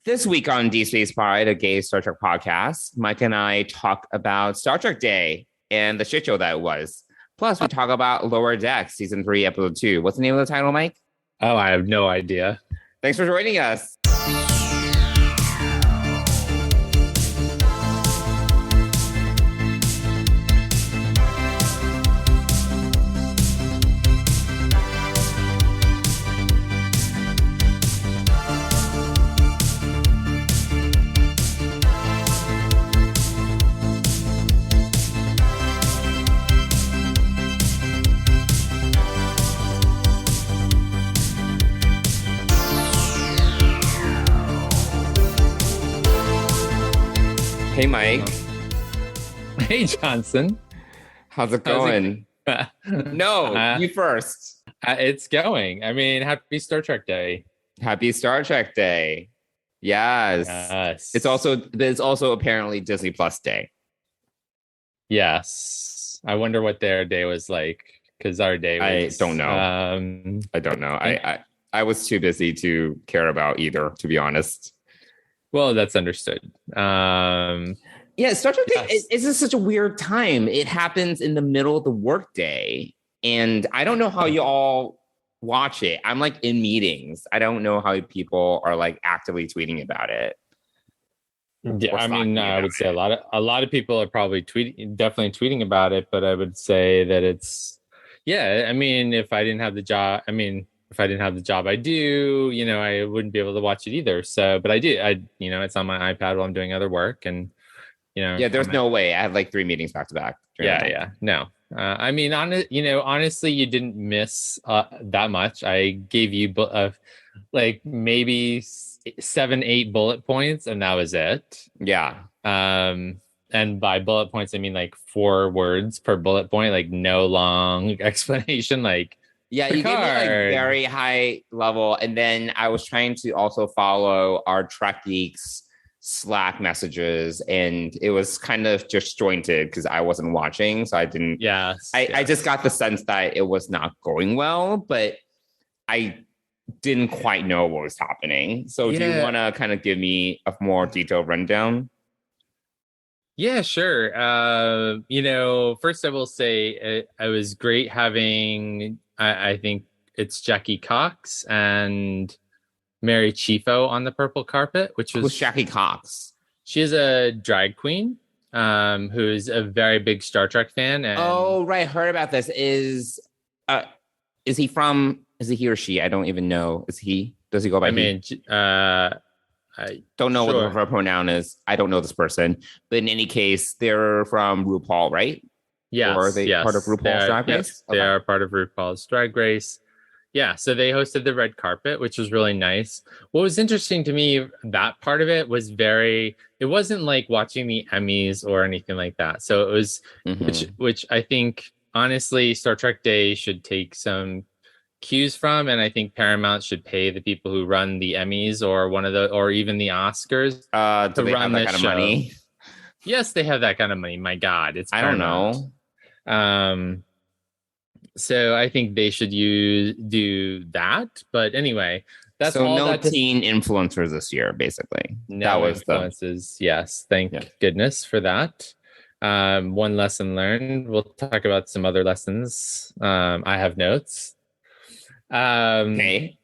This week on D Space Pride, a gay Star Trek podcast, Mike and I talk about Star Trek Day and the shit show that it was. Plus, we talk about Lower Decks, Season 3, Episode 2. What's the name of the title, Mike? Oh, I have no idea. Thanks for joining us. Hey, Mike. Hey, Johnson. How's it going? No, you first. It's going. I mean, happy Star Trek Day. Happy Star Trek Day. Yes. It's also apparently Disney Plus Day. Yes. I wonder what their day was like, because our day was... I don't know. I don't know. I was too busy to care about either, to be honest. Well, that's understood. Yeah, Star Trek Day is just such a weird time. It happens in the middle of the workday, and I don't know how you all watch it. I'm like in meetings. I don't know how people are like actively tweeting about it. Yeah, I mean, I would say a lot of people are probably definitely tweeting about it, but I would say that it's, yeah. I mean, if I didn't have the job I do, I wouldn't be able to watch it either. So, but I do. It's on my iPad while I'm doing other work, and yeah, there's no way. I had like 3 meetings back to back. Yeah, no. I mean, honestly, you didn't miss that much. I gave you like maybe 7-8 bullet points, and that was it. Yeah. And by bullet points, I mean like 4 words per bullet point, like no long explanation, like. Yeah, you gave me like very high level, and then I was trying to also follow our Trek Geeks Slack messages, and it was kind of disjointed because I wasn't watching, so I didn't. Yes, I just got the sense that it was not going well, but I didn't quite know what was happening. So, do you want to kind of give me a more detailed rundown? Yeah, sure. First I will say it was great having. I think it's Jackie Cox and Mary Chieffo on the purple carpet, which was... Who's Jackie Cox? She is a drag queen who's a very big Star Trek fan. And oh, right. Heard about this. Is he or she? I don't even know. Is he? Does he go by he? I don't know what her pronoun is. I don't know this person. But in any case, they're from RuPaul, right? Yes. Or are they part of RuPaul's Drag Race? Yes, they are part of RuPaul's Drag Race. Yeah, so they hosted the red carpet, which was really nice. What was interesting to me, that part of it was it wasn't like watching the Emmys or anything like that. So it was, which I think, honestly, Star Trek Day should take some cues from, and I think Paramount should pay the people who run the Emmys or even the Oscars to run that kind of money. Yes, they have that kind of money. My God, it's Paramount. I don't know. So I think they should do that. But anyway, that's so all. No teen influencers this year, basically. No that was influences. Yes, thank goodness for that. One lesson learned. We'll talk about some other lessons. I have notes. Okay.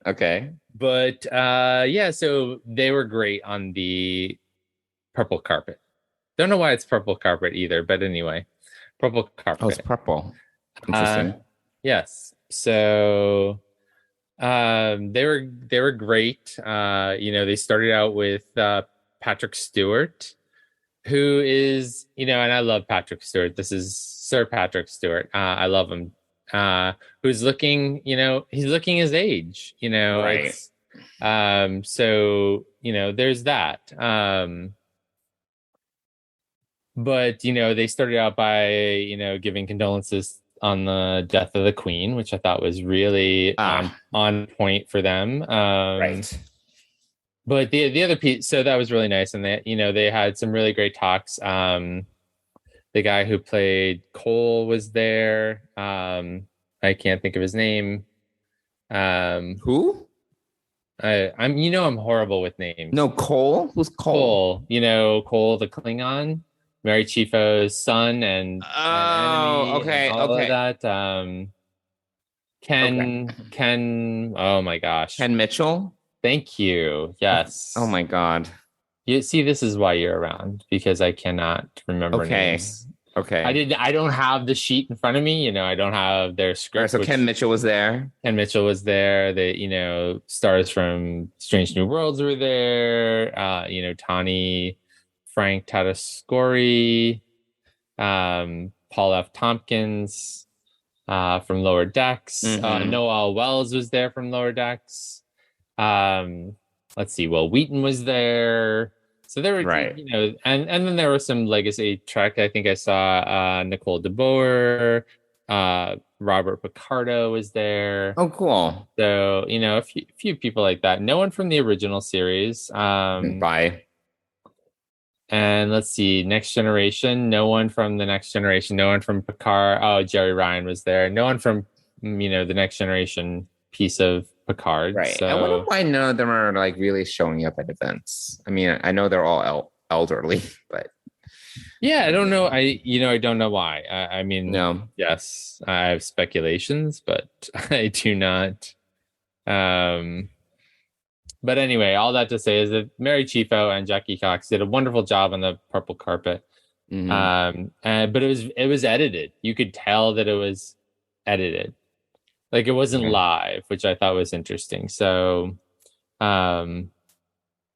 But so they were great on the purple carpet. Don't know why it's purple carpet either, but anyway, purple carpet. Oh, it's purple. Interesting. Yes. So they were great. They started out with Patrick Stewart, who is, and I love Patrick Stewart. This is Sir Patrick Stewart. I love him. Who's looking, he's looking his age, right. So, there's that. But, they started out by, giving condolences on the death of the Queen, which I thought was really on point for them. Right. But the other piece, so that was really nice. And they had some really great talks. The guy who played Cole was there. I can't think of his name. Who? I'm horrible with names. No, Cole? Who's Cole? Cole, Cole the Klingon, Mary Chieffo's son and Oh, enemy and okay, all of okay, that. okay. Ken, oh my gosh. Ken Mitchell? Thank you. Oh Yes. my God. You see, this is why you're around, because I cannot remember Okay, names. okay. I don't have the sheet in front of me, I don't have their All right, script, so Ken which Mitchell was there. Ken Mitchell was there. Stars from Strange New Worlds were there. Tawny, Frank Tatasciore, Paul F. Tompkins from Lower Decks. Mm-hmm. Noel Wells was there from Lower Decks. Let's see. Will Wheaton was there. So there were, Right. and then there was some legacy Trek. I think I saw Nicole DeBoer, Robert Picardo was there. Oh, cool. So, a few people like that. No one from the original series. Bye. And let's see, Next Generation. No one from the Next Generation. No one from Picard. Oh, Jerry Ryan was there. No one from, the Next Generation piece of Picard. Right. I wonder So, why none of them are like really showing up at events. I mean, I know they're all elderly, but yeah, I don't know. I don't know why. I mean, no. yes, I have speculations, but I do not. Um, But anyway, all that to say is that Mary Chieffo and Jackie Cox did a wonderful job on the purple carpet. Mm-hmm. But it was edited. You could tell that it was edited. Like it wasn't Okay. live, which I thought was interesting. So, um,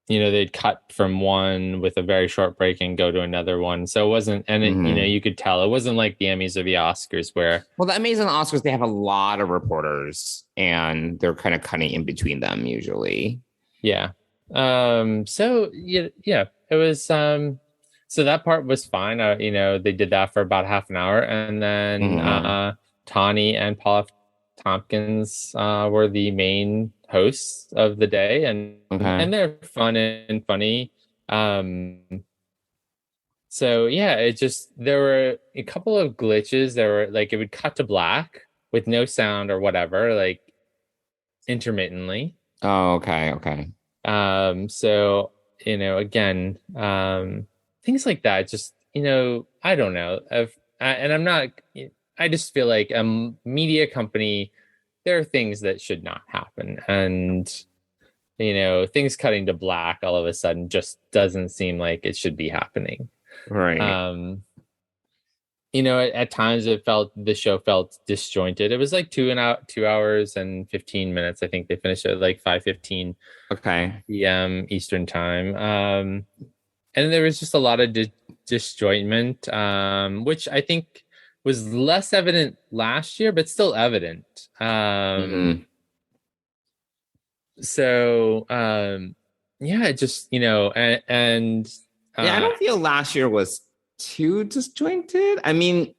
they'd cut from one with a very short break and go to another one. So it wasn't, and Mm-hmm. you could tell it wasn't like the Emmys or the Oscars where, Well, the amazing Oscars, they have a lot of reporters and they're kind of cutting in between them usually. yeah. So yeah, it was, so that part was fine. They did that for about half an hour, and then Mm-hmm. Tawny and Paul F. Tompkins were the main hosts of the day, Okay. and they're fun and funny. Um, so yeah, there were a couple of glitches. There were like it would cut to black with no sound or whatever, like intermittently. Oh, okay. Okay. So, again, things like that, just, I don't know. And I'm not, I just feel like a media company, there are things that should not happen. And, things cutting to black all of a sudden just doesn't seem like it should be happening. Right. At times the show felt disjointed. It was like 2 hours and 15 minutes. I think they finished at like 5:15 Okay. p.m. Eastern time. And there was just a lot of disjointment, which I think was less evident last year, but still evident. Mm-hmm. So yeah, just and Yeah, I don't feel last year was too disjointed. I mean,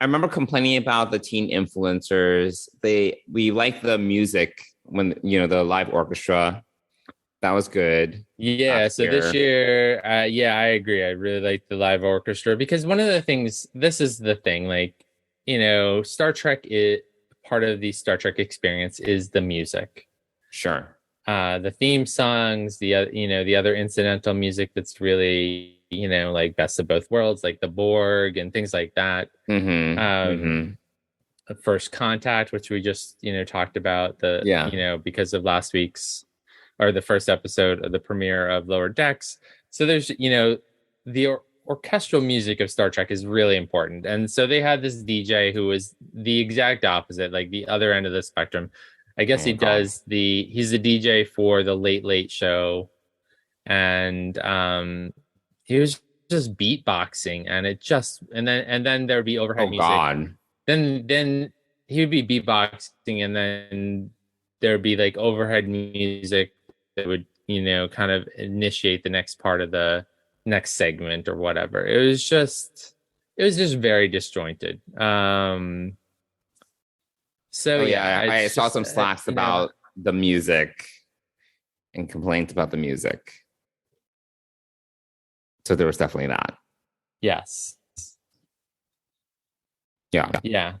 I remember complaining about the teen influencers. We liked the music when the live orchestra. That was good yeah. last So this year. year, yeah, I agree. I really like the live orchestra because one of the things. This is the thing, like Star Trek is part of the Star Trek experience is the music. Sure. The theme songs, the other incidental music that's really like best of both worlds, like the Borg and things like that. Mm-hmm. Um, Mm-hmm. First Contact, which we just talked about Yeah. because of last week's or the first episode of the premiere of Lower Decks. So there's the orchestral music of Star Trek is really important, and so they had this DJ who was the exact opposite, like the other end of the spectrum. I guess Oh God. he's the DJ for the Late Late Show, and he was just beatboxing, and then there would be overhead Oh music. God. Then he would be beatboxing, and then there would be like overhead music that would kind of initiate the next part of the next segment or whatever. It was just very disjointed. So Oh yeah, yeah. I it's saw just some slacks about the music and complaints about the music. So there was definitely that. yes, Yeah. yeah.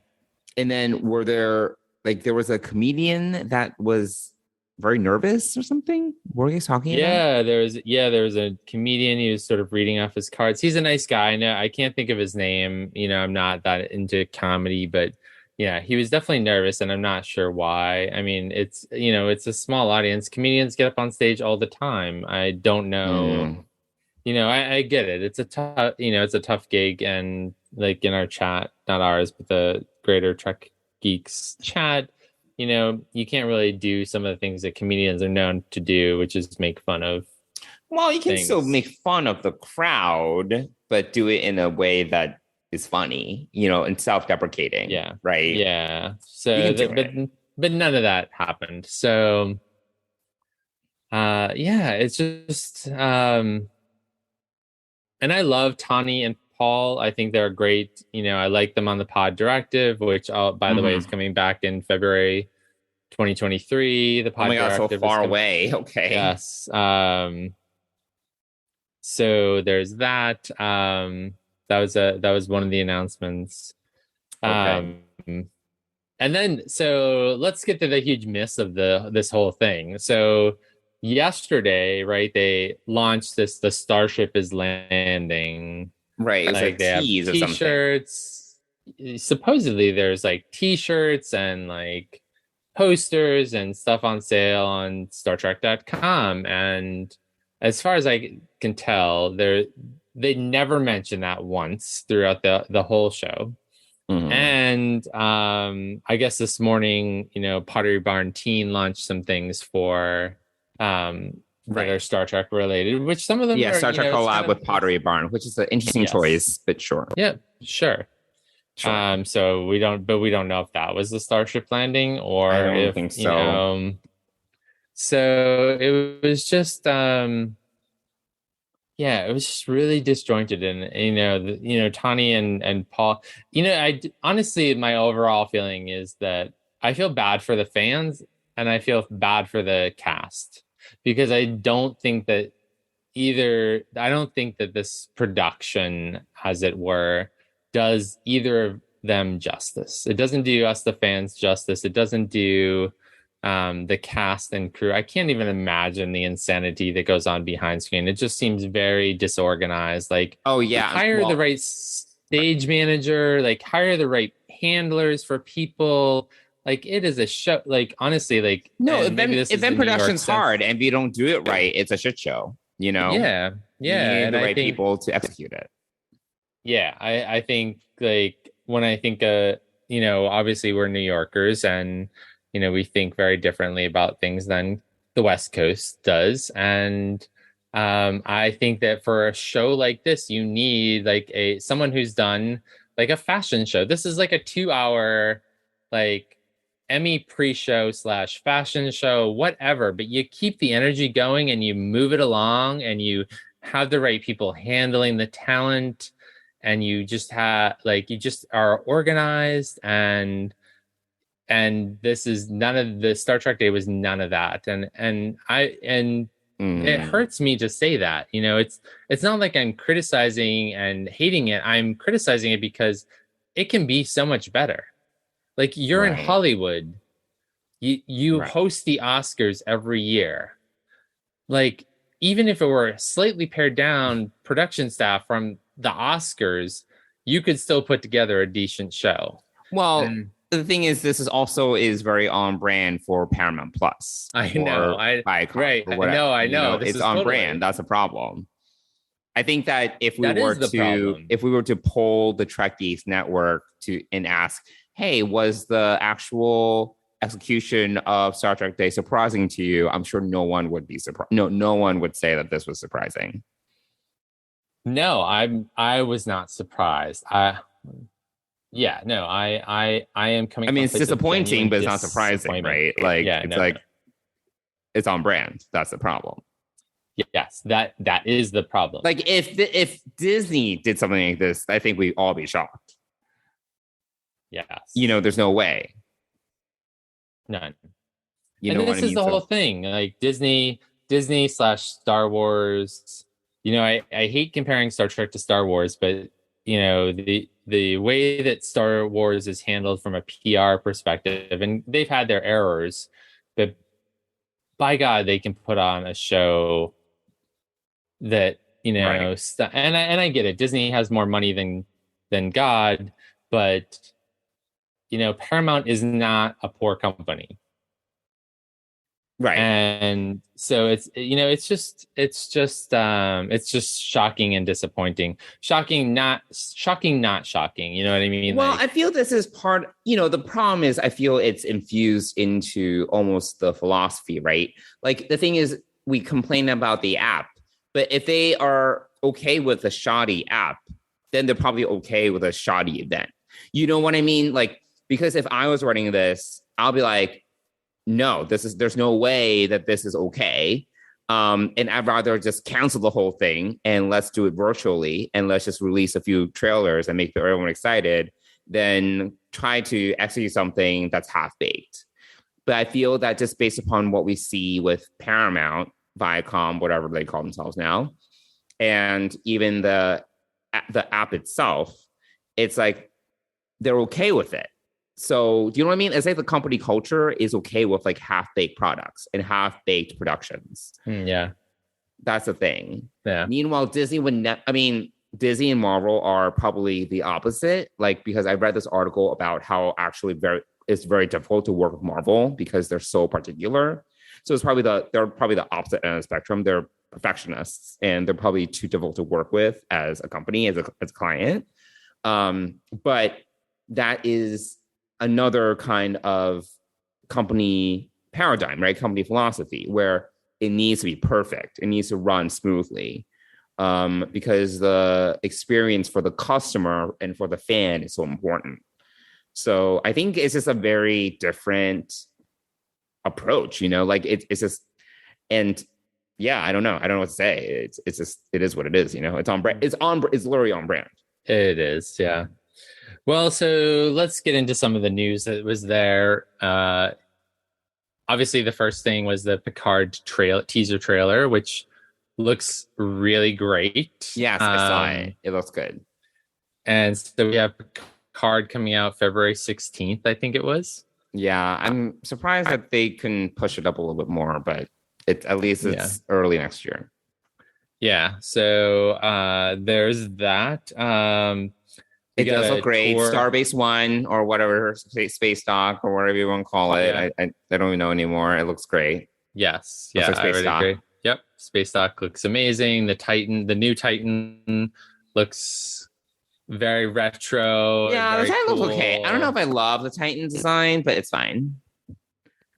And then there was a comedian that was very nervous or something. What were you talking about? There was a comedian. He was sort of reading off his cards. He's a nice guy. No, I can't think of his name. I'm not that into comedy, but yeah, he was definitely nervous, and I'm not sure why. I mean, it's a small audience. Comedians get up on stage all the time. I don't know. Mm. I get it. It's a tough gig, and like in our chat, not ours, but the Greater Trek Geeks chat, you can't really do some of the things that comedians are known to do, which is make fun of. Well, you can things. still make fun of the crowd, but do it in a way that is funny, and self-deprecating. Yeah. Right. Yeah. So, but none of that happened. So, it's just, and I love Tani and Paul. I think they're great. I like them on the Pod Directive, which, by the way, is coming back in February 2023. The Pod Directive so far away. Okay. Yes. So there's that. That was one of the announcements. Okay. And then so let's get to the huge miss of this whole thing. So yesterday, right, they launched the Starship is landing. Right. It was like they have t-shirts. Supposedly there's like t-shirts and like posters and stuff on sale on StarTrek.com. And as far as I can tell, they never mentioned that once throughout the whole show. Mm-hmm. And I guess this morning, Pottery Barn Teen launched some things for that are Star Trek related, which some of them are, Star Trek collab with Pottery Barn, which is an interesting choice, but sure. Yeah, sure. So we don't know if that was the Starship landing or I don't think so. So it was just it was just really disjointed, and Tani and Paul. I honestly, my overall feeling is that I feel bad for the fans and I feel bad for the cast, because I don't think that this production, as it were, does either of them justice. It doesn't do us, the fans, justice. It doesn't do the cast and crew. I can't even imagine the insanity that goes on behind screen. It just seems very disorganized. Like, hire the right stage manager, like hire the right handlers for people. Like, it is a show. Like, honestly, like, no, event production's hard, and if you don't do it right, it's a shit show. Yeah. You need the right people to execute it. Yeah, I think, like, when I think obviously we're New Yorkers, and we think very differently about things than the West Coast does. And I think that for a show like this, you need like someone who's done like a fashion show. This is like a 2-hour like Emmy pre-show / fashion show, whatever, but you keep the energy going and you move it along, and you have the right people handling the talent, and you just are organized, and this is none of the Star Trek Day was none of that. And it hurts me to say that. It's not like I'm criticizing and hating it. I'm criticizing it because it can be so much better. Like, you're in Hollywood. You host the Oscars every year. Like, even if it were slightly pared down production staff from the Oscars, you could still put together a decent show. Well, the thing is, this is very on brand for Paramount Plus. I know. I know. It's on brand. That's a problem. I think that if we were to poll the Trek Geeks network and ask, hey, was the actual execution of Star Trek Day surprising to you? I'm sure no one would be surprised. No one would say that this was surprising. No, I was not surprised. I am coming. I mean, it's disappointing, but it's not surprising, right? Like, it's on brand. That's the problem. Yes, that is the problem. Like, if Disney did something like this, I think we'd all be shocked. Yes. There's no way. None. This is the whole thing. Like, Disney / Star Wars. I hate comparing Star Trek to Star Wars, but the way that Star Wars is handled from a PR perspective, and they've had their errors, but by God, they can put on a show that, Right. and I get it. Disney has more money than God, but Paramount is not a poor company. Right. And so it's just shocking and disappointing. Shocking, not shocking, not shocking. You know what I mean? Well, Like, I feel this is the problem is I feel it's infused into almost the philosophy, right? Like the thing is, we complain about the app, but if they are okay with a shoddy app, then they're probably okay with a shoddy event. You know what I mean? Like, because if I was running this, I'll be like, no, there's no way that this is okay. And I'd rather just cancel the whole thing and let's do it virtually and let's just release a few trailers and make everyone excited than try to execute something that's half baked. But I feel that just based upon what we see with Paramount, Viacom, whatever they call themselves now, and even the app itself, it's like they're okay with it. So do you know what I mean? It's like the company culture is okay with like half-baked products and half-baked productions. yeah, That's the thing. yeah. Meanwhile, Disney and Marvel are probably the opposite. Like, because I read this article about how actually it's very difficult to work with Marvel because they're so particular. So they're probably the opposite end of the spectrum. They're perfectionists and they're probably too difficult to work with as a company, as a client. But that is another kind of company paradigm, right? Company philosophy where it needs to be perfect. It needs to run smoothly because the experience for the customer and for the fan is so important. So I think it's just a very different approach, like it's just, and yeah, I don't know. I don't know what to say. It's just, it is what it is, it's on brand. It's literally on brand. It is, yeah. Well, so let's get into some of the news that was there. Obviously, the first thing was the Picard teaser trailer, which looks really great. Yes, I saw it. It looks good. And so we have Picard coming out February 16th, I think it was. Yeah, I'm surprised that they can push it up a little bit more, but at least it's early next year. Yeah, so there's that. It does look great. Starbase One or whatever, Space Dock or whatever you want to call it. Yeah. I don't even know anymore. It looks great. Yes. Yeah, I would agree. Yep. Space Dock looks amazing. The new Titan looks very retro. Yeah, the Titan looks okay. I don't know if I love the Titan design, but it's fine.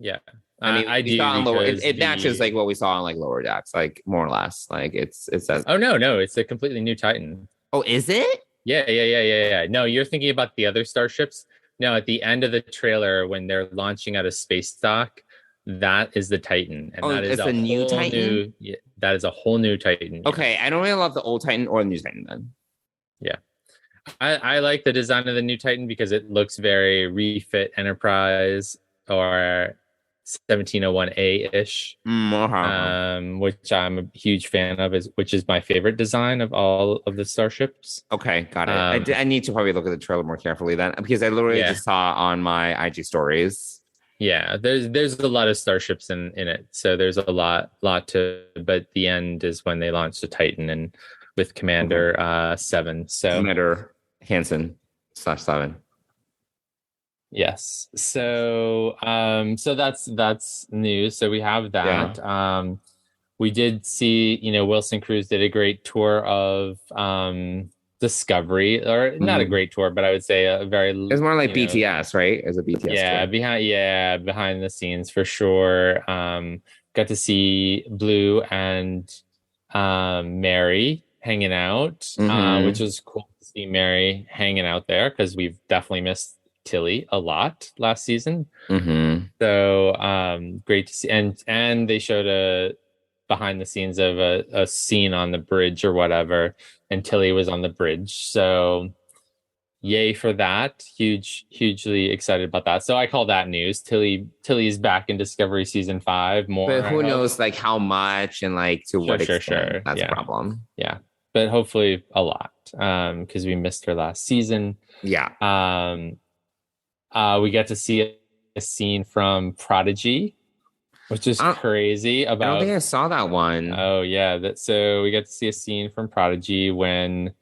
Yeah. I mean, I do. It matches like what we saw on like Lower Decks, like more or less. Like it says. Oh no, it's a completely new Titan. Oh, is it? Yeah. No, you're thinking about the other starships. No, at the end of the trailer when they're launching out of Space Dock, that is the Titan, and that is a new Titan. That is a whole new Titan. Okay, I don't really love the old Titan or the new Titan then. Yeah, I like the design of the new Titan because it looks very refit Enterprise or 1701A-ish, which I'm a huge fan of, which is my favorite design of all of the starships. Okay, got it. I need to probably look at the trailer more carefully then, because I literally just saw on my IG stories. Yeah, there's a lot of starships in it, so there's a lot to. But the end is when they launch the Titan and with Commander 7. So Commander Hansen /7. Yes. So that's news. So we have that. Yeah. We did see, Wilson Cruz did a great tour of Discovery, or not a great tour, but I would say a very. It's more like BTS, right? As a BTS. Yeah, behind the scenes for sure. Got to see Blue and Mary hanging out, which was cool to see Mary hanging out there because we've definitely missed Tilly a lot last season. So great to see, and they showed a behind the scenes of a scene on the bridge or whatever, and Tilly was on the bridge, so yay for that. Hugely excited about that. So I call that news. Tilly's back in Discovery season 5 more, but who knows like how much and like to what extent. That's a problem. Yeah, but hopefully a lot, because we missed her last season. Yeah. We get to see a scene from Prodigy, which is crazy. I don't think I saw that one. Oh yeah, so we get to see a scene from Prodigy when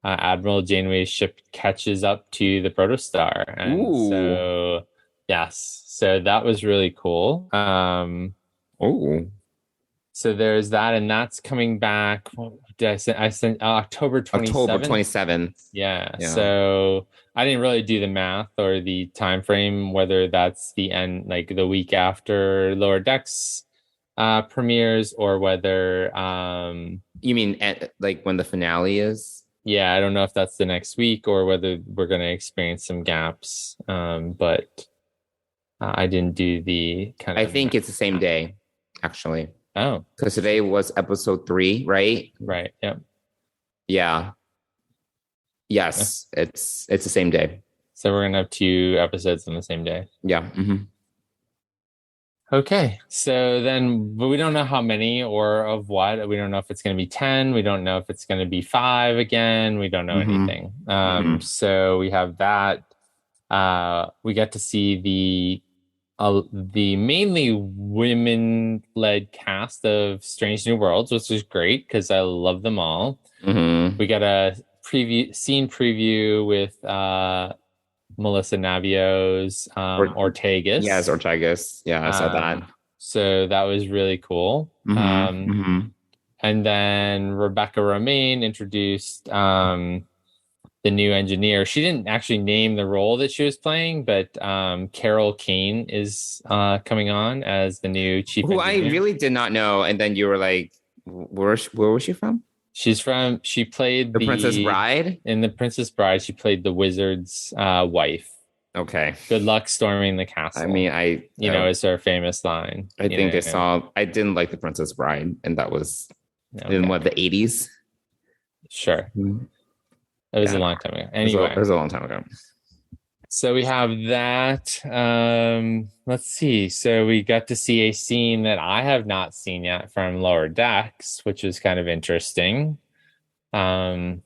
Admiral Janeway's ship catches up to the protostar, and so yes, so that was really cool. So there's that, and that's coming back. What did I say? I sent October 27th. October 27th. Yeah. So I didn't really do the math or the time frame, whether that's the end, like the week after Lower Decks premieres, or whether you mean like when the finale is? Yeah, I don't know if that's the next week or whether we're going to experience some gaps. But I didn't do the kind of. I think it's the same day, actually. Oh, because today was episode 3, right? Right. Yep. Yeah. Yes, it's the same day. So we're gonna have 2 episodes on the same day. Yeah. Mm-hmm. Okay. So then, but we don't know how many or of what. We don't know if it's going to be 10. We don't know if it's going to be 5 again. We don't know anything. So we have that. We get to see the mainly women-led cast of Strange New Worlds, which is great because I love them all. We got a scene preview with Melissa Navios, Ortegas. Yes, Ortegas. Yeah, I saw that. So that was really cool. And then Rebecca Romaine introduced the new engineer. She didn't actually name the role that she was playing, but Carol Kane is coming on as the new chief engineer. I really did not know. And then you were like, where was she from? She played the Princess Bride. In The Princess Bride, she played the wizard's wife. Okay. Good luck storming the castle. I mean, is her famous line. I didn't like The Princess Bride, and that was in the 80s? Sure. It was a long time ago. Anyway. It was a long time ago. So we have that. Let's see. So we got to see a scene that I have not seen yet from Lower Decks, which is kind of interesting. I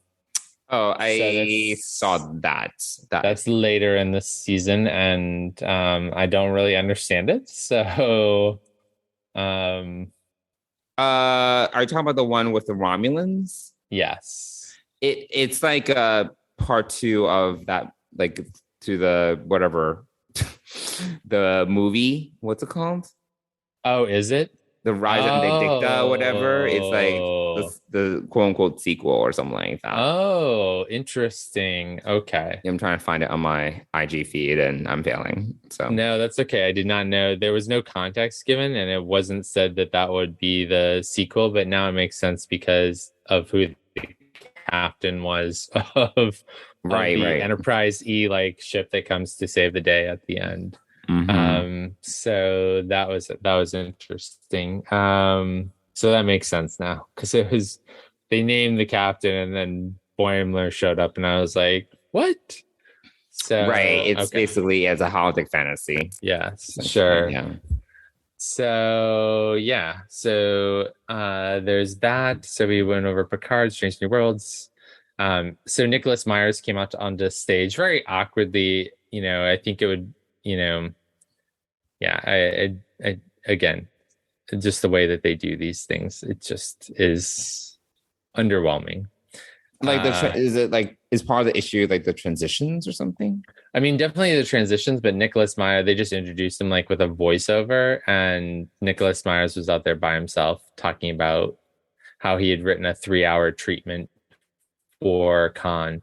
saw that. That's later in the season, and I don't really understand it. So, are you talking about the one with the Romulans? Yes. It's like part 2 of that, like to the whatever the movie. What's it called? Oh, is it? The Rise of Benedicta, whatever. It's like the quote unquote sequel or something like that. Oh, interesting. Okay. I'm trying to find it on my IG feed and I'm failing. So no, that's okay. I did not know. There was no context given, and it wasn't said that would be the sequel, but now it makes sense because of who the captain was of the Enterprise E ship that comes to save the day at the end. So that was interesting. So that makes sense now, because they named the captain and then Boimler showed up and I was like, what? So it's basically as a holodeck fantasy. Yes, sure. Yeah. So there's that. So we went over Picard, Strange New Worlds. So Nicholas Myers came out onto stage very awkwardly. I think it would, I again, just the way that they do these things, it just is underwhelming. Is part of the issue like the transitions or something? I mean, definitely the transitions, but Nicholas Myers, they just introduced him with a voiceover, and Nicholas Myers was out there by himself talking about how he had written a 3-hour treatment for Khan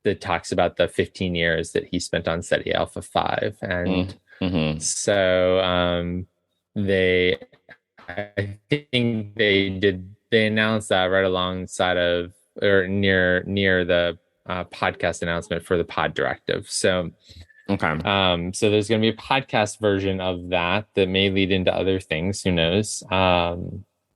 that talks about the 15 years that he spent on SETI Alpha 5. And so I think they announced that right alongside of, or near the podcast announcement for the Pod Directive. So, so there's going to be a podcast version of that may lead into other things. Who knows?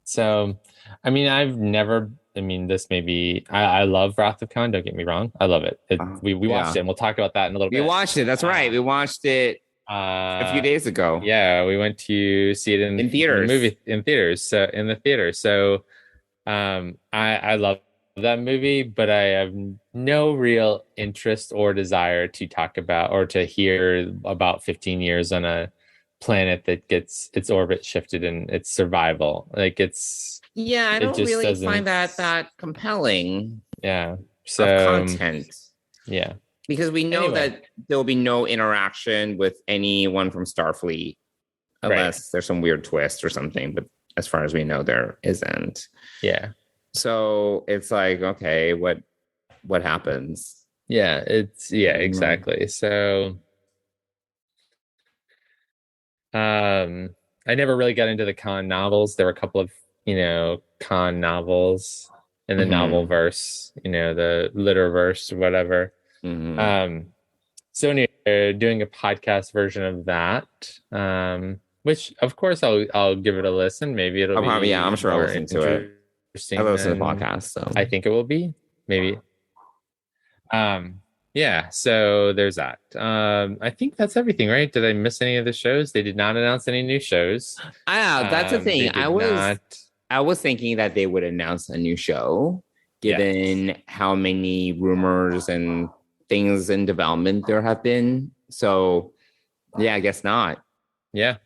So, I mean, this may be, I love Wrath of Khan. Don't get me wrong. I love it. We watched it, and we'll talk about that in a little bit. We watched it. That's right. We watched it a few days ago. Yeah, we went to see it in theaters. In the theater. So, I love that movie, but I have no real interest or desire to talk about or to hear about 15 years on a planet that gets its orbit shifted and its survival. Like I don't really find that compelling. Yeah. So, of content. Yeah. Because we know that there will be no interaction with anyone from Starfleet unless there's some weird twist or something. But as far as we know, there isn't. Yeah. So it's like, okay, what happens? Yeah, exactly. So I never really got into the con novels. There were a couple of, con novels in the novel verse, the literverse or whatever. So anyway, they're doing a podcast version of that, which of course I'll give it a listen. Maybe it'll be probably, I'm sure I'll listen to it. I listen to the podcast, so I think it will be maybe. Yeah, so there's that. I think that's everything, right? Did I miss any of the shows? They did not announce any new shows. That's the thing. I was thinking that they would announce a new show, given how many rumors and things in development there have been. So, I guess not. Yeah.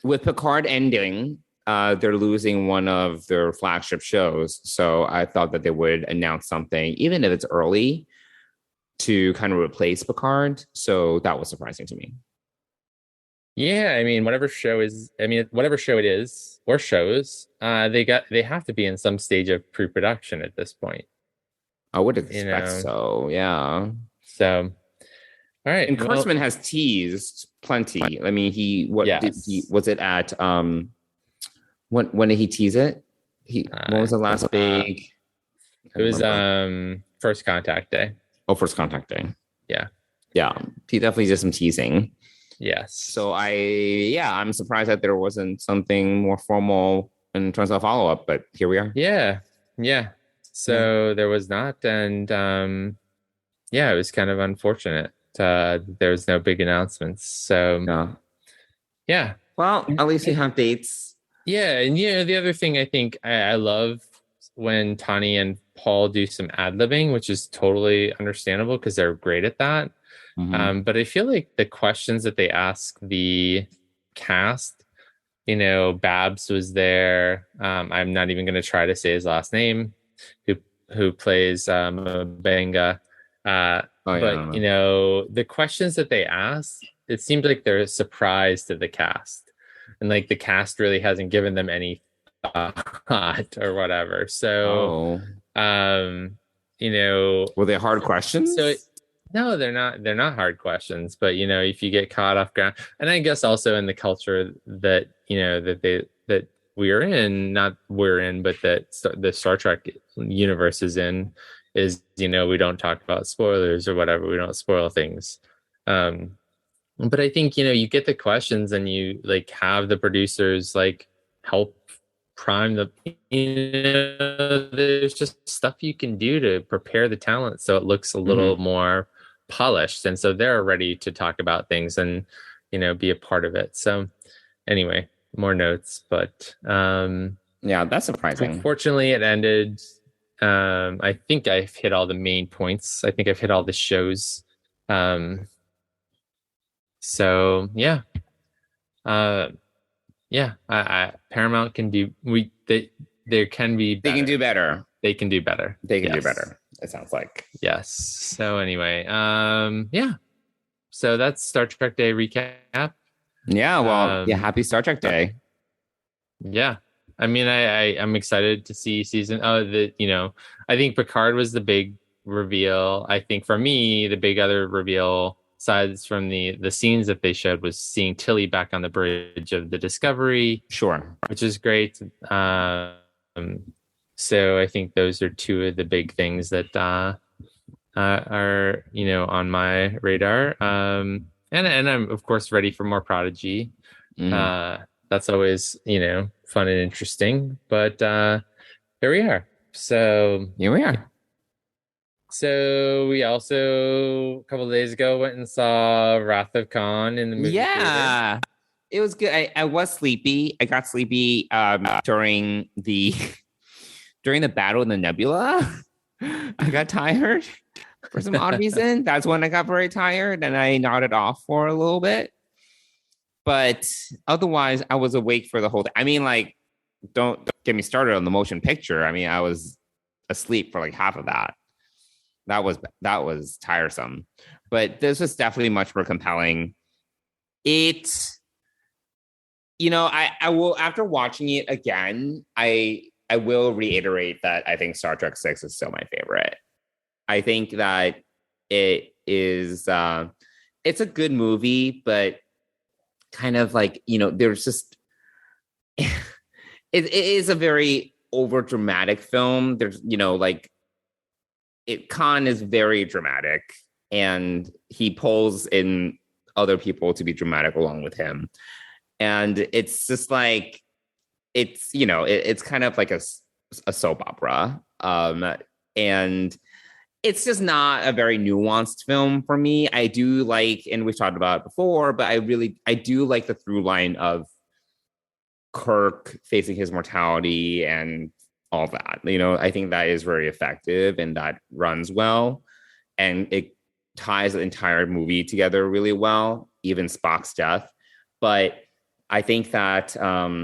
With Picard ending, they're losing one of their flagship shows. So I thought that they would announce something, even if it's early, to kind of replace Picard. So that was surprising to me. Yeah, I mean, whatever show it is or shows, they have to be in some stage of pre-production at this point. I would expect so, yeah. So, all right. And Kurtzman has teased plenty. I mean, was it at when did he tease it? What was the last big? It was First Contact Day. Oh, First Contact Day. Yeah. Yeah. He definitely did some teasing. Yes. So I'm surprised that there wasn't something more formal in terms of follow-up, but here we are. Yeah. Yeah. So there was not, and it was kind of unfortunate. There was no big announcements. So yeah. Well, at least you have dates. Yeah, and the other thing I think I love when Tani and Paul do some ad-libbing, which is totally understandable because they're great at that. But I feel like the questions that they ask the cast, Babs was there. I'm not even going to try to say his last name, who plays Benga. But the questions that they ask, it seems like they're a surprise to the cast, and like the cast really hasn't given them any thought or whatever. So, were they hard questions? So no, they're not. They're not hard questions. But if you get caught off guard, and I guess also in the culture that that we're in, not we're in, but that the Star Trek universe is in, is we don't talk about spoilers or whatever. We don't spoil things. But I think you get the questions and you have the producers help prime the there's just stuff you can do to prepare the talent so it looks a little more polished, and so they're ready to talk about things and be a part of it. So anyway, more notes, but that's surprising. Unfortunately it ended. I think I've hit all the main points. I think I've hit all the shows. So yeah. Paramount can do there can be better. They can do better. They can do better. They can do better. It sounds like. Yes. So anyway, so that's Star Trek Day recap. Yeah, well, happy Star Trek Day. Yeah. I mean, I'm excited to see season. I think Picard was the big reveal. I think for me, the big other reveal, aside from the scenes that they showed, was seeing Tilly back on the bridge of the Discovery. Sure, which is great. So I think those are two of the big things that are on my radar. And I'm of course ready for more Prodigy. That's always fun and interesting. But here we are. So here we are. So we also a couple of days ago went and saw Wrath of Khan in the movie theater. It was good. I was sleepy. I got sleepy during the battle in the nebula. I got tired for some odd reason. That's when I got very tired and I nodded off for a little bit. But otherwise, I was awake for the whole day. I mean, like, don't get me started on the motion picture. I mean, I was asleep for like half of that. That was tiresome. But this was definitely much more compelling. I will, after watching it again, I will reiterate that I think Star Trek 6 is still my favorite. I think that it is it's a good movie, but kind of like, there's just it is a very over dramatic film. There's, Khan is very dramatic, and he pulls in other people to be dramatic along with him. And it's just like, it's kind of like a soap opera. And it's just not a very nuanced film for me. I do like, and we've talked about it before, but I do like the through line of Kirk facing his mortality and all that. I think that is very effective and that runs well. And it ties the entire movie together really well, even Spock's death. But I think that, Star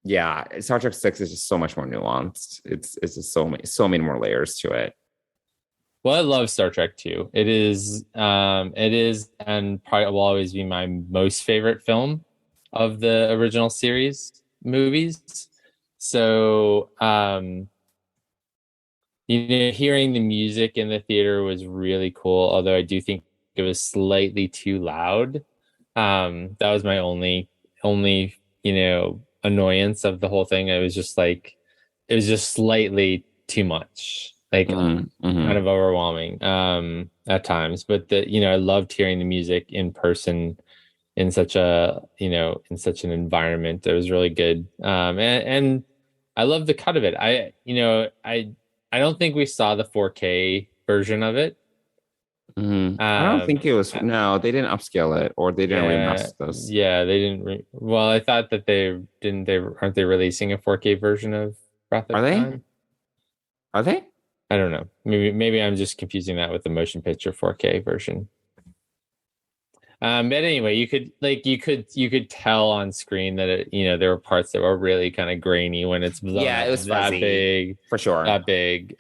Trek 6 is just so much more nuanced. It's just so many more layers to it. Well, I love Star Trek too. It is, and probably will always be my most favorite film of the original series movies. So, hearing the music in the theater was really cool. Although I do think it was slightly too loud. That was my only annoyance of the whole thing. It was just slightly too much, kind of overwhelming at times. But I loved hearing the music in person in such an environment. It was really good. And I love the cut of it. I don't think we saw the 4K version of it. I don't think it was. No, they didn't upscale it, or they didn't remaster this. Yeah, they didn't. Well, I thought that aren't they releasing a 4K version of Wrath of Khan? Are they? I don't know. Maybe I'm just confusing that with the motion picture 4K version. But anyway, you could tell on screen that there were parts that were really kind of grainy when it's it was that fuzzy, big, for sure, that big.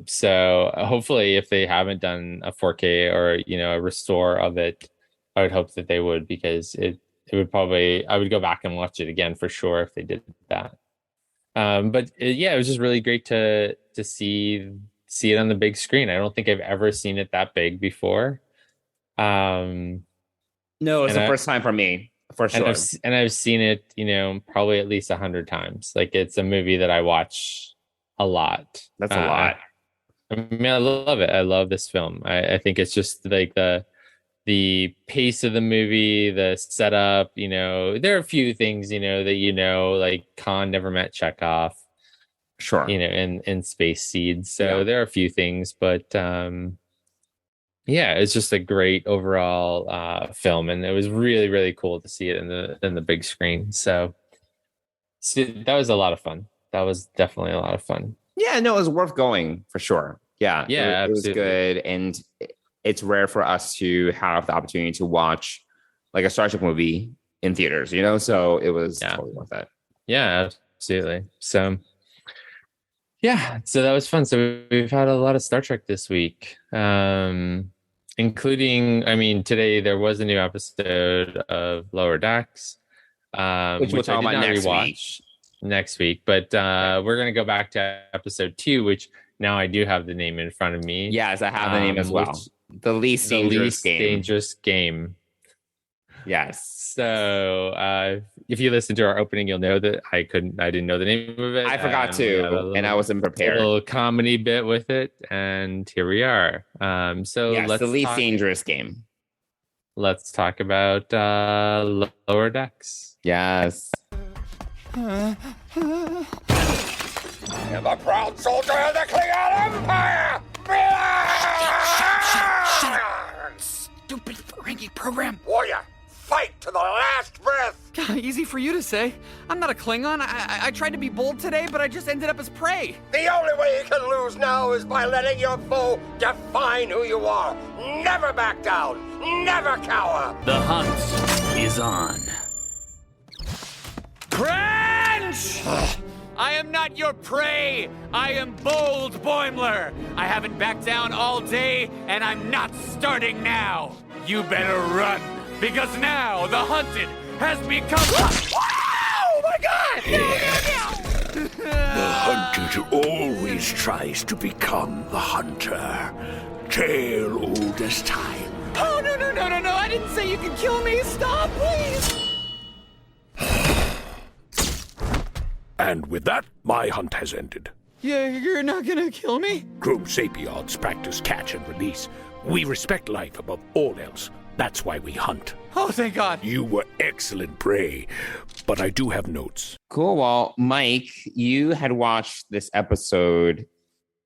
So hopefully, if they haven't done a 4K or a restore of it, I would hope that they would, because it would probably, I would go back and watch it again for sure if they did that. But it was just really great to see it on the big screen. I don't think I've ever seen it that big before. No, it's the first time for me, for sure. And I've seen it, probably at least 100 times. Like, it's a movie that I watch a lot. That's a lot. I mean, I love it. I love this film. I think it's just like the pace of the movie, the setup. There are a few things, that like Khan never met Chekhov. Sure. In Space Seeds. So there are a few things, but it's just a great overall film, and it was really, really cool to see it in the big screen. So that was a lot of fun. That was definitely a lot of fun. Yeah, no, it was worth going for sure. Yeah, it was good, and it's rare for us to have the opportunity to watch like a Star Trek movie in theaters, so it was totally worth it. Yeah, absolutely. So that was fun. So we've had a lot of Star Trek this week. Including, today there was a new episode of Lower Decks, which we'll talk about next week. But we're going to go back to episode 2, which now I do have the name in front of me. Yes, I have the name as well. The least dangerous game. Yes. So if you listen to our opening, you'll know that I didn't know the name of it. I forgot to, and I wasn't prepared. A little comedy bit with it, and here we are. Let's the least dangerous game. Let's talk about Lower Decks. Yes. I am a proud soldier of the Klingon Empire! Shut up! Stupid Ferengi program! Warrior, fight to the last breath! Easy for you to say. I'm not a Klingon. I tried to be bold today, but I just ended up as prey. The only way you can lose now is by letting your foe define who you are. Never back down. Never cower. The hunt is on. Cringe! I am not your prey. I am Bold Boimler. I haven't backed down all day, and I'm not starting now. You better run, because now the hunted has become... Oh my God! No! The hunted always tries to become the hunter. Tale old as time. Oh, no! I didn't say you could kill me. Stop, please. And with that, my hunt has ended. Yeah, you're not gonna kill me? True Sapiens practice catch and release. We respect life above all else. That's why we hunt. Oh, thank God. You were excellent prey, but I do have notes. Cool. Well, Mike, you had watched this episode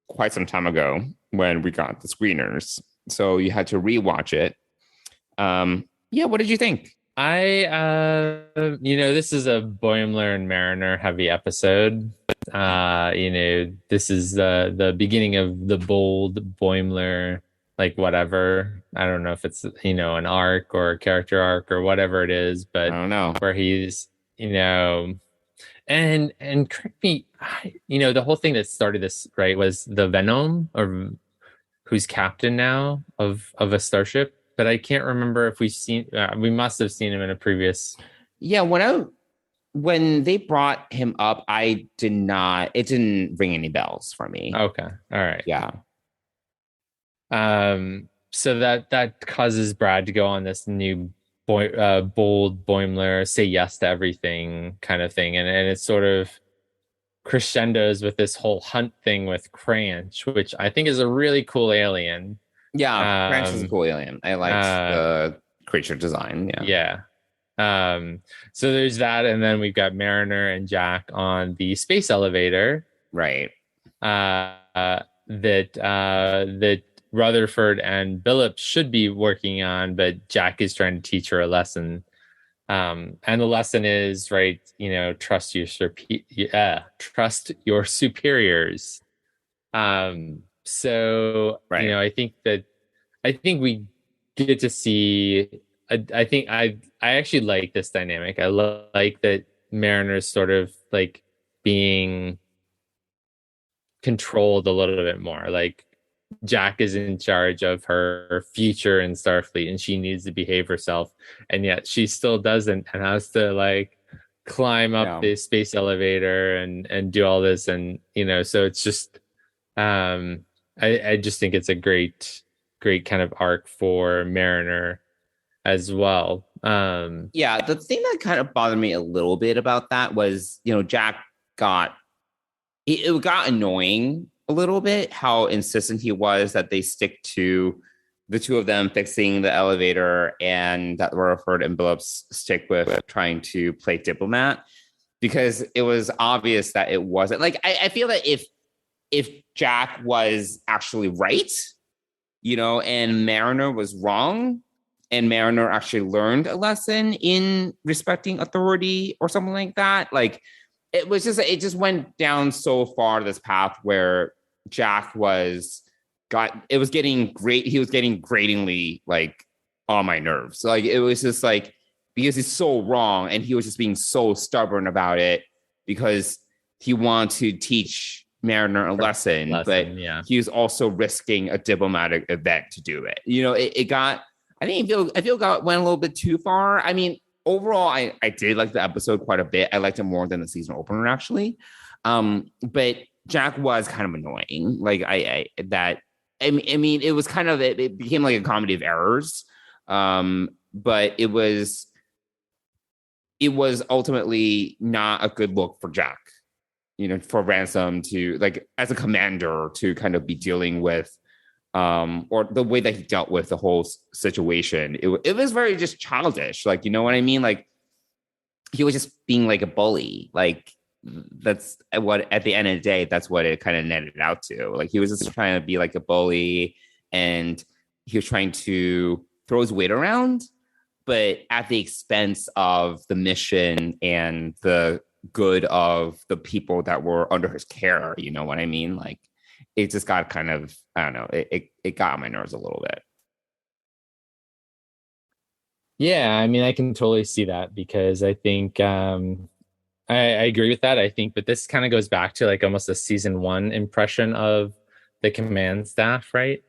quite some time ago when we got the screeners, so you had to rewatch it. What did you think? This is a Boimler and Mariner heavy episode. This is the beginning of the Bold Boimler, like whatever. I don't know if it's, an arc or a character arc or whatever it is, but I don't know where he's, and correct me, the whole thing that started this, right, was the Venom, or who's captain now of a starship. But I can't remember if we've seen. We must have seen him in a previous. Yeah, when they brought him up, I did not. It didn't ring any bells for me. Okay, all right. Yeah. So that causes Brad to go on this new Bold Boimler, say yes to everything kind of thing, and it sort of crescendos with this whole hunt thing with Cranch, which I think is a really cool alien. Yeah, Cranch is a cool alien. I liked the creature design. Yeah. So there's that, and then we've got Mariner and Jack on the space elevator, right? That Rutherford and Billups should be working on, but Jack is trying to teach her a lesson. And the lesson is, right, trust your superiors. So, right. I think we get to see, I actually like this dynamic. I like that Mariner's sort of like being controlled a little bit more. Like Jack is in charge of her future in Starfleet, and she needs to behave herself. And yet she still doesn't, and has to like climb up the space elevator and do all this. And, so it's just, I just think it's a great kind of arc for Mariner as well. The thing that kind of bothered me a little bit about that was, Jack it got annoying a little bit how insistent he was that they stick to the two of them fixing the elevator, and that Rutherford and Billups stick with trying to play diplomat, because it was obvious that it wasn't. Like, I feel that if Jack was actually right, and Mariner was wrong, and Mariner actually learned a lesson in respecting authority or something like that, like it just went down so far this path where Jack was getting gratingly like on my nerves. Like it was just like, because he's so wrong, and he was just being so stubborn about it because he wanted to teach Mariner a lesson, but he was also risking a diplomatic event to do it. I feel went a little bit too far. I mean, overall, I did like the episode quite a bit. I liked it more than the season opener, actually. But Jack was kind of annoying. Like I mean, it was kind of, it became like a comedy of errors. But it was ultimately not a good look for Jack, for Ransom to, like, as a commander, to kind of be dealing with, or the way that he dealt with the whole situation. It was very just childish. Like, you know what I mean? Like, he was just being like a bully. Like, that's what, at the end of the day, that's what it kind of netted out to. Like, he was just trying to be like a bully, and he was trying to throw his weight around, but at the expense of the mission and the good of the people that were under his care. You know what I mean? Like, it just got kind of, I don't know, it got on my nerves a little bit. Yeah, I mean, I can totally see that, because I think I agree with that. I think, but this kind of goes back to like almost a season 1 impression of the command staff, right?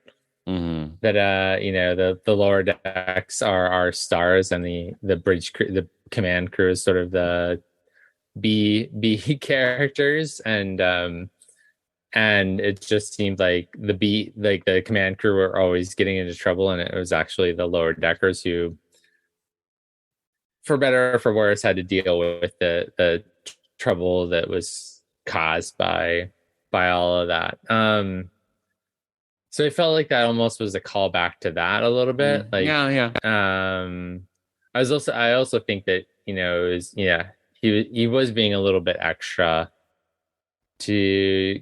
Mm-hmm. That the lower decks are stars, and the bridge crew, the command crew is sort of the B characters, and it just seemed like the command crew were always getting into trouble, and it was actually the lower deckers who, for better or for worse, had to deal with the trouble that was caused by all of that. So I felt like that almost was a callback to that a little bit. Like, yeah. I also think that, it was, he was being a little bit extra to,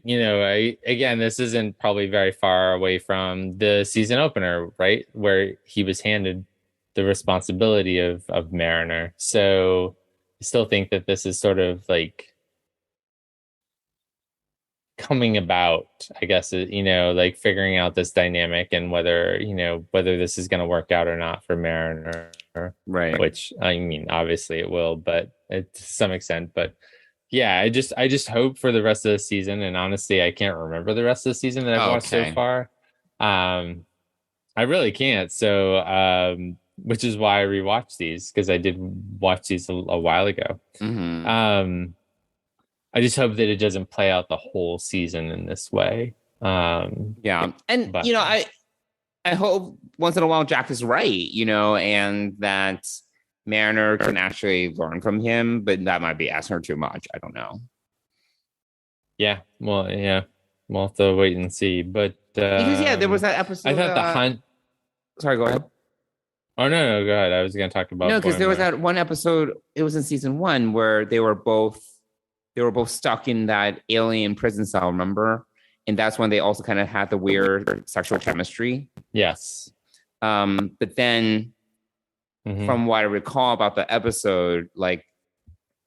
again, this isn't probably very far away from the season opener, right? Where he was handed the responsibility of Mariner. So I still think that this is sort of like coming about, I guess, like figuring out this dynamic and whether this is going to work out or not for Mariner, right? Which, I mean, obviously it will, but to some extent. But yeah, I just hope for the rest of the season. And honestly, I can't remember the rest of the season that I've watched so far. I really can't. So, which is why I rewatched these, because I did watch these a while ago. Mm-hmm. I just hope that it doesn't play out the whole season in this way. Yeah. And, I hope once in a while Jack is right, and that Mariner can actually learn from him, but that might be asking her too much. I don't know. Yeah. Well, yeah. We'll have to wait and see. But because, there was that episode. I thought the hunt. Sorry, go ahead. Oh, no, go ahead. I was going to talk about. No, because there was that one episode, it was in season 1, where they were both stuck in that alien prison cell, remember? And that's when they also kind of had the weird sexual chemistry. Yes. But then from what I recall about the episode, like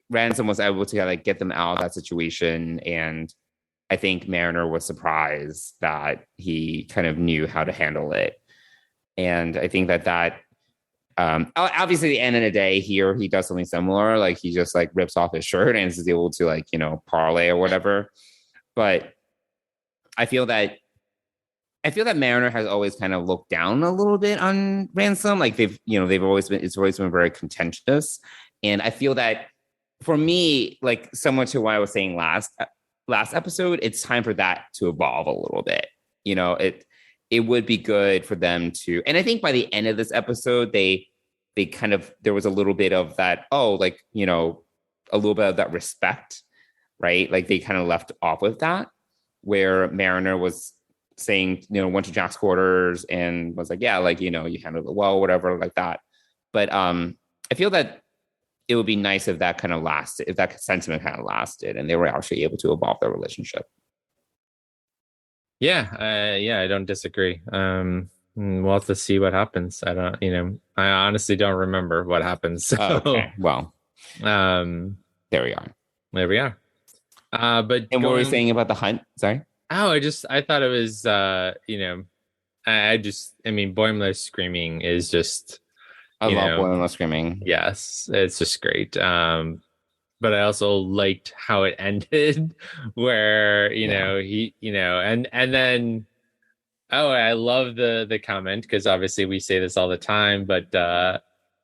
Ransom was able to like get them out of that situation. And I think Mariner was surprised that he kind of knew how to handle it. And I think that obviously at the end of the day here, he does something similar. Like he just like rips off his shirt and is able to like, parlay or whatever. But I feel that Mariner has always kind of looked down a little bit on Ransom. Like it's always been very contentious. And I feel that for me, like similar to what I was saying last episode, it's time for that to evolve a little bit. It would be good for them to, and I think by the end of this episode, they kind of, there was a little bit of that, a little bit of that respect, right? Like they kind of left off with that, where Mariner was saying, went to Jack's quarters and was like, yeah, like, you handled it well, whatever, like that. But I feel that it would be nice if that kind of lasted, if that sentiment kind of lasted and they were actually able to evolve their relationship. Yeah, I don't disagree. We'll have to see what happens. I honestly don't remember what happens. So, okay. Well, there we are. But what were you saying about the hunt? Sorry. Oh, I thought it was, Boimler screaming is just, I love Boimler screaming. Yes, it's just great. But I also liked how it ended, where he, and then, I love the comment, because obviously we say this all the time, but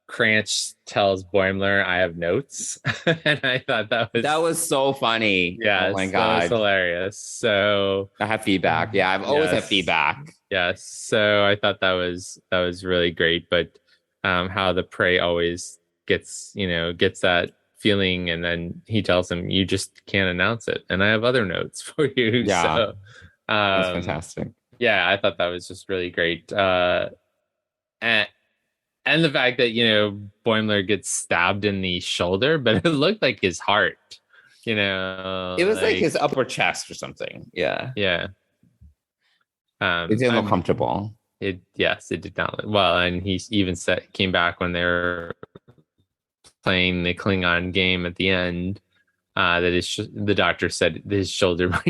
Cranch tells Boimler, "I have notes," and I thought that was so funny. Yeah, oh my god, that was hilarious. So I have feedback. Yeah, I've always had feedback. Yes, so I thought that was really great. But how the prey always gets that feeling, and then he tells him, "You just can't announce it, and I have other notes for you." Yeah, so, that's fantastic. Yeah, I thought that was just really great. And the fact that, Boimler gets stabbed in the shoulder, but it looked like his heart, It was like his upper chest or something. Yeah. Yeah. It didn't look comfortable. It did not. Well, and he even came back when they were playing the Klingon game at the end, that the doctor said his shoulder might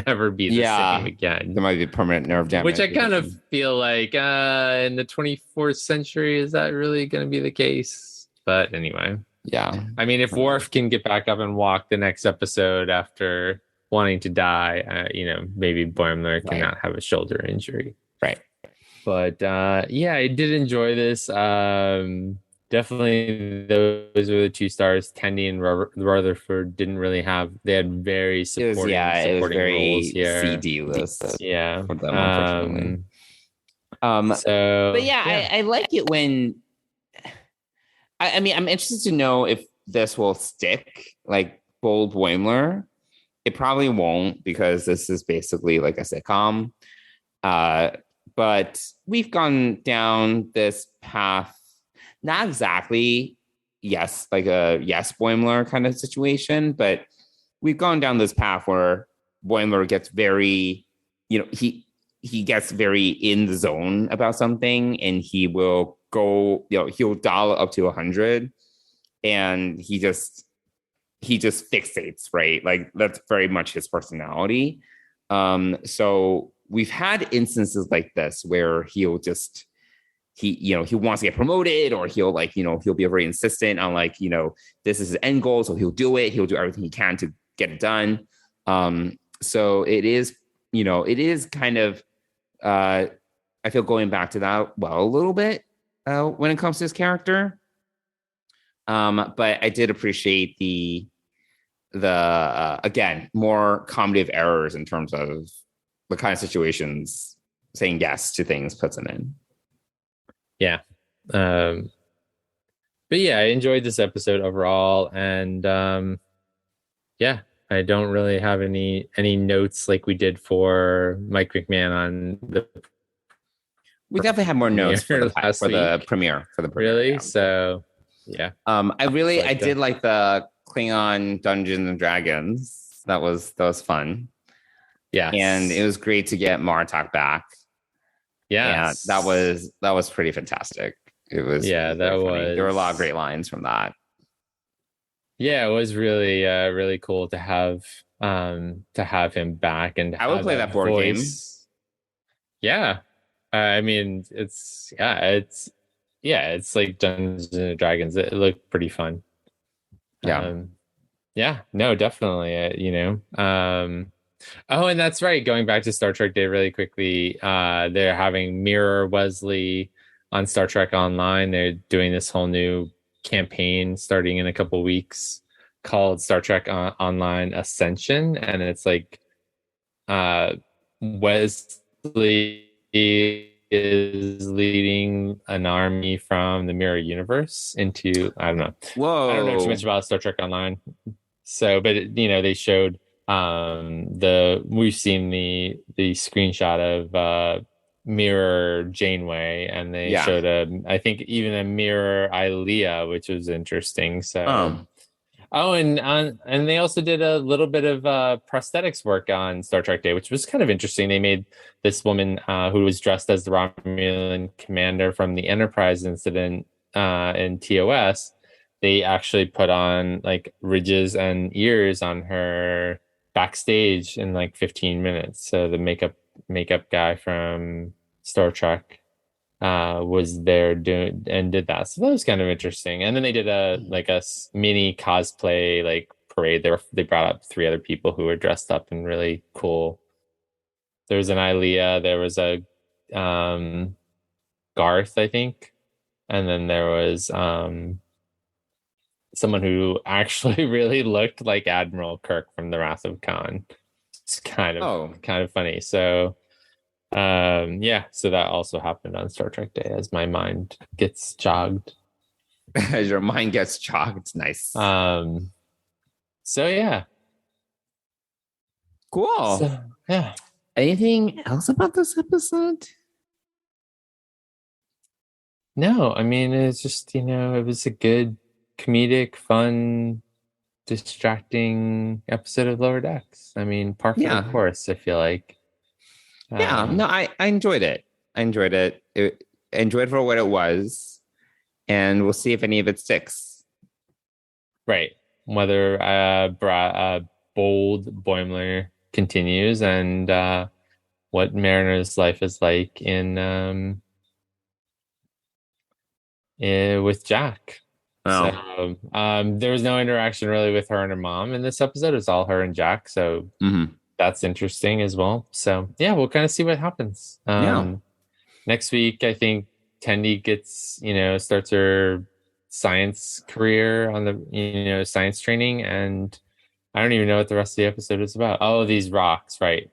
never be the same again. There might be permanent nerve damage. Which I kind of feel like in the 24th century, is that really going to be the case? But anyway. Yeah. I mean, if Worf can get back up and walk the next episode after wanting to die, maybe Boimler cannot have a shoulder injury. Right. But yeah, I did enjoy this. Definitely, those were the 2 stars. Tandy and Rutherford didn't really have. They had very supporting it was very roles here. CD list. Yeah, for them, unfortunately. But yeah, I like it when. I mean, I'm interested to know if this will stick, like Bold Boimler. It probably won't because this is basically like a sitcom. But we've gone down this path, not exactly, like a Boimler kind of situation, but we've gone down this path where Boimler gets very, he gets very in the zone about something, and he will go, he'll dial up to 100, and he just fixates, right? Like that's very much his personality. So we've had instances like this where he'll just he wants to get promoted, or he'll be very insistent on this is his end goal, so he'll do everything he can to get it done. So it is kind of I feel going back to that a little bit when it comes to his character. But I did appreciate the again, more comedy of errors in terms of the kind of situations saying yes to things puts him in. Yeah. But yeah, I enjoyed this episode overall, and yeah, I don't really have any notes like we did for Mike McMahon on the. We definitely have more notes for the premiere. Really? Yeah. So yeah. I did like the Klingon Dungeons and Dragons. That was fun. Yeah. And it was great to get Martok back. Yeah. That was pretty fantastic. It was There were a lot of great lines from that. Yeah, it was really really cool to have him back, and I would play that board game. Yeah. I mean, it's like Dungeons and Dragons. It looked pretty fun. Yeah. Yeah, no, definitely. Oh, and that's right. Going back to Star Trek Day really quickly, they're having Mirror Wesley on Star Trek Online. They're doing this whole new campaign starting in a couple weeks called Star Trek Online Ascension, and it's like Wesley is leading an army from the Mirror universe into, I don't know. Whoa. I don't know too much about Star Trek Online. So, but they showed we've seen the screenshot of Mirror Janeway, and they showed I think even a Mirror Ilea, which was interesting. So and they also did a little bit of prosthetics work on Star Trek Day, which was kind of interesting. They made this woman who was dressed as the Romulan commander from the Enterprise incident in TOS. They actually put on like ridges and ears on her backstage in like 15 minutes. So the makeup guy from Star Trek was there did that. So that was kind of interesting. And then they did a mini cosplay like parade. They brought up 3 other people who were dressed up in really cool. There was an Ilea, there was a Garth, I think, and then there was someone who actually really looked like Admiral Kirk from The Wrath of Khan. It's kind of funny. So so that also happened on Star Trek Day as my mind gets jogged. As your mind gets jogged. Nice. So yeah. Cool. So, yeah. Anything else about this episode? No, I mean, it's just, it was a good comedic, fun, distracting episode of Lower Decks. I mean, par for the course, I feel like. I enjoyed it. I enjoyed it. Enjoyed for what it was, and we'll see if any of it sticks. Right. Whether Bold Boimler continues, and what Mariner's life is like in with Jack. Oh. So there was no interaction really with her and her mom in this episode. It's all her and Jack. So that's interesting as well. So yeah, we'll kind of see what happens. Next week, I think Tendi gets, starts her science career on the, science training. And I don't even know what the rest of the episode is about. Oh, these rocks, right?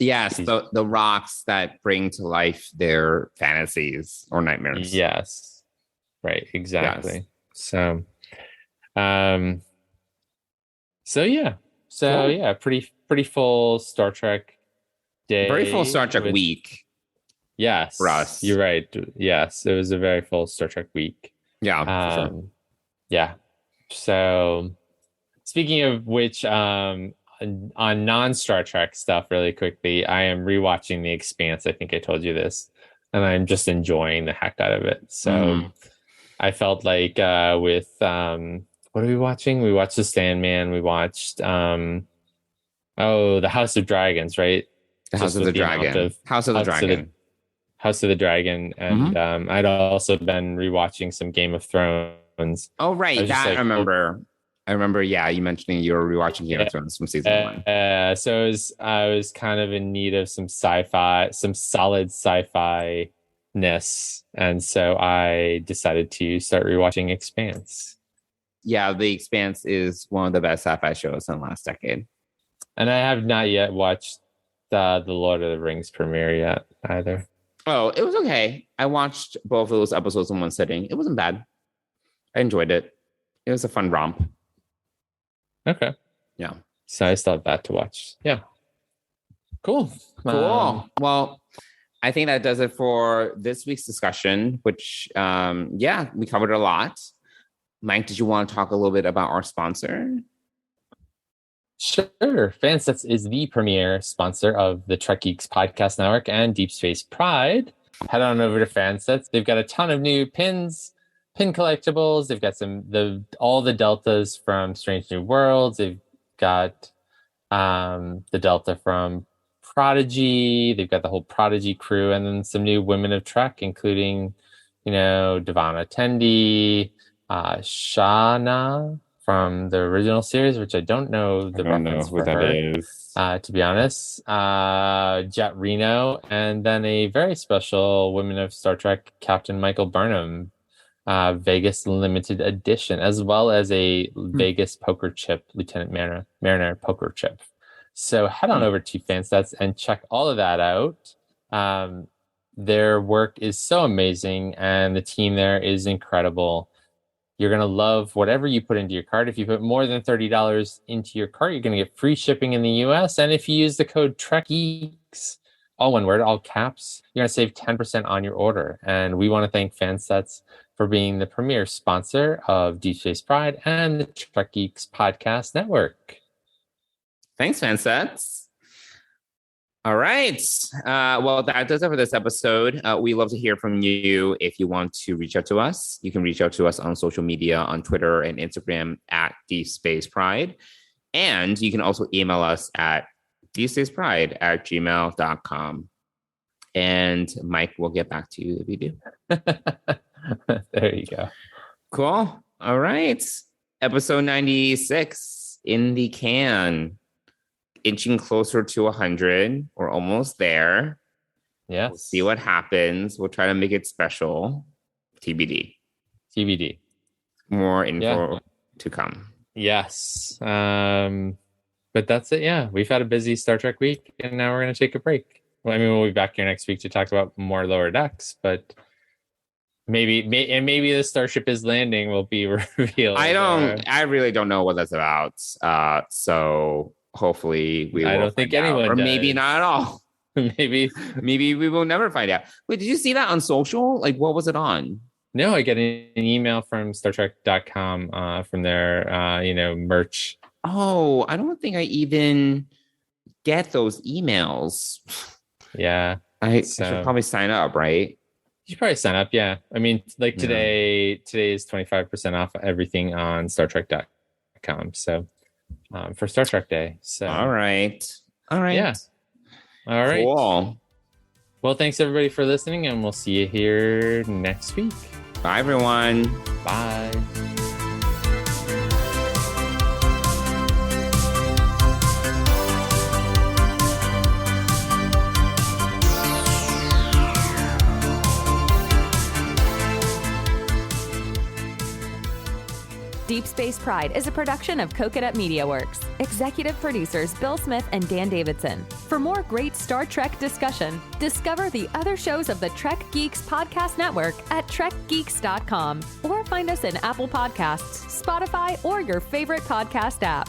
Yes, the rocks that bring to life their fantasies or nightmares. Yes. Right, exactly. Yes. So yeah. So yeah, pretty full Star Trek day. Very full Star Trek week. Yes. For us. You're right. Yes, it was a very full Star Trek week. Yeah, for sure. Yeah. So speaking of which, on non-Star Trek stuff really quickly, I am rewatching The Expanse. I think I told you this, and I'm just enjoying the heck out of it. So I felt like with what are we watching? We watched The Sandman. We watched The House of Dragons, right? House of the Dragon. House of the Dragon. And I'd also been rewatching some Game of Thrones. Oh, right. That I remember. I remember, you mentioning you were rewatching Game of Thrones from season 1. So I was kind of in need of some sci-fi, some solid sci-fi-ness. And so I decided to start rewatching Expanse. Yeah, The Expanse is one of the best sci-fi shows in the last decade. And I have not yet watched the Lord of the Rings premiere yet either. Oh, it was okay. I watched both of those episodes in one sitting. It wasn't bad. I enjoyed it. It was a fun romp. Okay. Yeah. So I still have that to watch. Yeah. Cool. Well, I think that does it for this week's discussion, which, we covered a lot. Mike, did you want to talk a little bit about our sponsor? Sure. Fansets is the premier sponsor of the Trek Geeks Podcast Network and Deep Space Pride. Head on over to Fansets. They've got a ton of new pin collectibles. They've got all the deltas from Strange New Worlds. They've got the delta from Prodigy. They've got the whole Prodigy crew, and then some new women of Trek, including, Devana Tendi, Shana from the original series, which I don't know the reference for her. Is. To be honest, Jet Reno, and then a very special Women of Star Trek Captain Michael Burnham Vegas limited edition, as well as a Vegas poker chip, Lieutenant Mariner poker chip. So head on over to Fansets and check all of that out. Their work is so amazing, and the team there is incredible. You're going to love whatever you put into your cart. If you put more than $30 into your cart, you're going to get free shipping in the US. And if you use the code TrekGeeks, all one word, all caps, you're going to save 10% on your order. And we want to thank Fansets for being the premier sponsor of Deep Space Pride and the Trek Geeks Podcast Network. Thanks, Fansets. All right. Well, that does it for this episode. We love to hear from you. If you want to reach out to us, you can reach out to us on social media, on Twitter and Instagram at Deep Space Pride. And you can also email us at deepspacepride@gmail.com. And Mike will get back to you if you do. There you go. Cool. All right. Episode 96 in the can. Inching closer to 100. We're almost there. Yeah. We'll see what happens. We'll try to make it special. TBD. More info to come. Yes. But that's it. Yeah. We've had a busy Star Trek week, and now we're going to take a break. Well, I mean, we'll be back here next week to talk about more Lower Decks, but maybe the starship is landing will be revealed. I really don't know what that's about. So hopefully we will. I don't think anyone or does. Maybe not at all. maybe we will never find out. Wait, did you see that on social? Like, what was it on? No, I get an email from StarTrek.com from their merch. Oh, I don't think I even get those emails. Yeah, I should probably sign up, right? You should probably sign up. Yeah, I mean, like today is 25% off everything on StarTrek.com. So. For Star Trek Day. So all right. Yeah. All right. Cool. Well, thanks everybody for listening, and we'll see you here next week. Bye, everyone. Bye. Deep Space Pride is a production of Coconut Media Works. Executive producers Bill Smith and Dan Davidson. For more great Star Trek discussion, discover the other shows of the Trek Geeks Podcast Network at trekgeeks.com or find us in Apple Podcasts, Spotify, or your favorite podcast app.